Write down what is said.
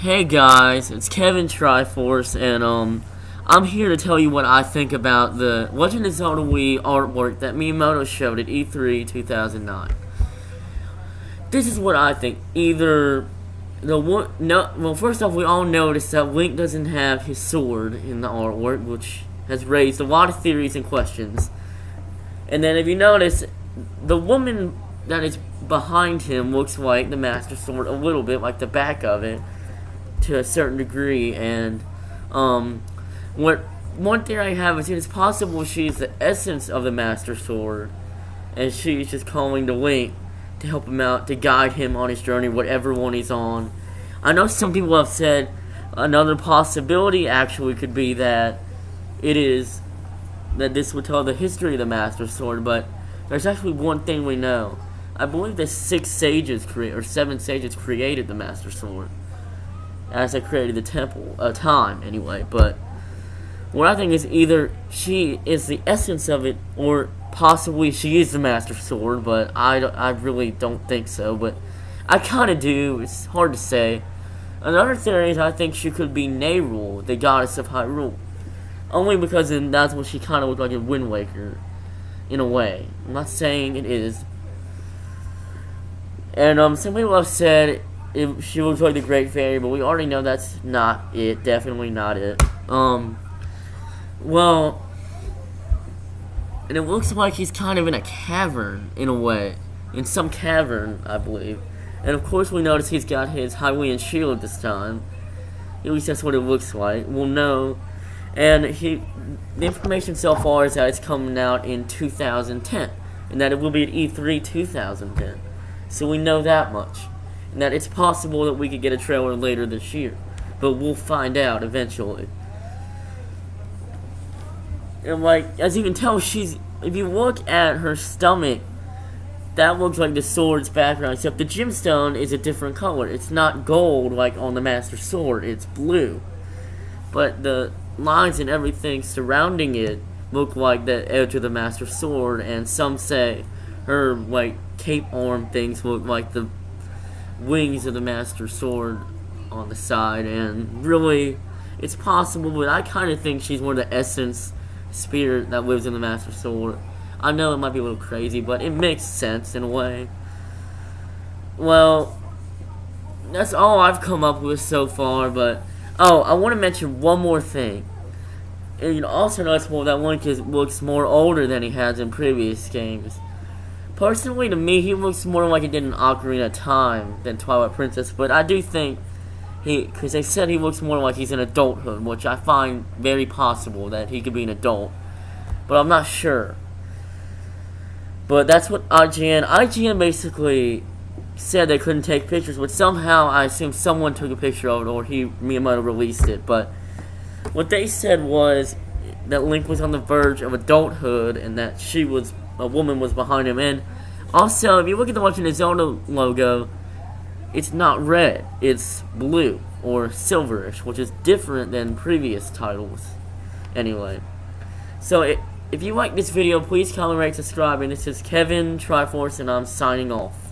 Hey guys, it's Kevin Triforce, and I'm here to tell you what I think about the Legend of Zelda Wii artwork that Miyamoto showed at E3 2009. This is what I think. Either the one, no, well, first off, we all noticed that Link doesn't have his sword in the artwork, which has raised a lot of theories and questions. And then, if you notice, the woman that is behind him looks like the Master Sword a little bit, like the back of it, to a certain degree. And what one theory I have is it's possible she's the essence of the Master Sword, and she's just calling to Link to help him out, to guide him on his journey, whatever one he's on. I know some people have said another possibility actually could be that this would tell the history of the Master Sword, but there's actually one thing we know. I believe the 7 sages created the Master Sword, as they created the Temple of Time, anyway. But what I think is either she is the essence of it, or possibly she is the Master Sword, but I really don't think so, but I kind of do. It's hard to say. Another theory is I think she could be Nerul, the goddess of Hyrule. Only because that's what she kind of looked like in Wind Waker, in a way. I'm not saying it is. And some people have said she looks like the Great Fairy, but we already know that's not it. Definitely not it. Well, and it looks like he's kind of in a cavern, in a way. In some cavern, I believe. And of course we notice he's got his Hylian shield this time. At least that's what it looks like. We'll know. And the information so far is that it's coming out in 2010. And that it will be at E3 2010. So we know that much. And that it's possible that we could get a trailer later this year. But we'll find out eventually. And like, as you can tell, if you look at her stomach, that looks like the sword's background, except the gemstone is a different color. It's not gold like on the Master Sword, it's blue. But the lines and everything surrounding it look like the edge of the Master Sword, and some say her like cape arm things look like the wings of the Master Sword on the side. And really, it's possible, but I kind of think she's more the essence spirit that lives in the Master Sword. I know it might be a little crazy, but it makes sense in a way. Well, that's all I've come up with so far, but I want to mention one more thing. And you also notice that Link looks more older than he has in previous games. Personally, to me, he looks more like he did in Ocarina of Time than Twilight Princess, but I do think because they said he looks more like he's in adulthood, which I find very possible that he could be an adult, but I'm not sure. But that's what IGN basically said they couldn't take pictures, but somehow I assume someone took a picture of it, or Miyamoto released it. But what they said was that Link was on the verge of adulthood, and that a woman was behind him. And also, if you look at the Legend of Zelda logo, it's not red, it's blue, or silverish, which is different than previous titles. Anyway, so if you like this video, please comment, rate, subscribe, and this is Kevin Triforce, and I'm signing off.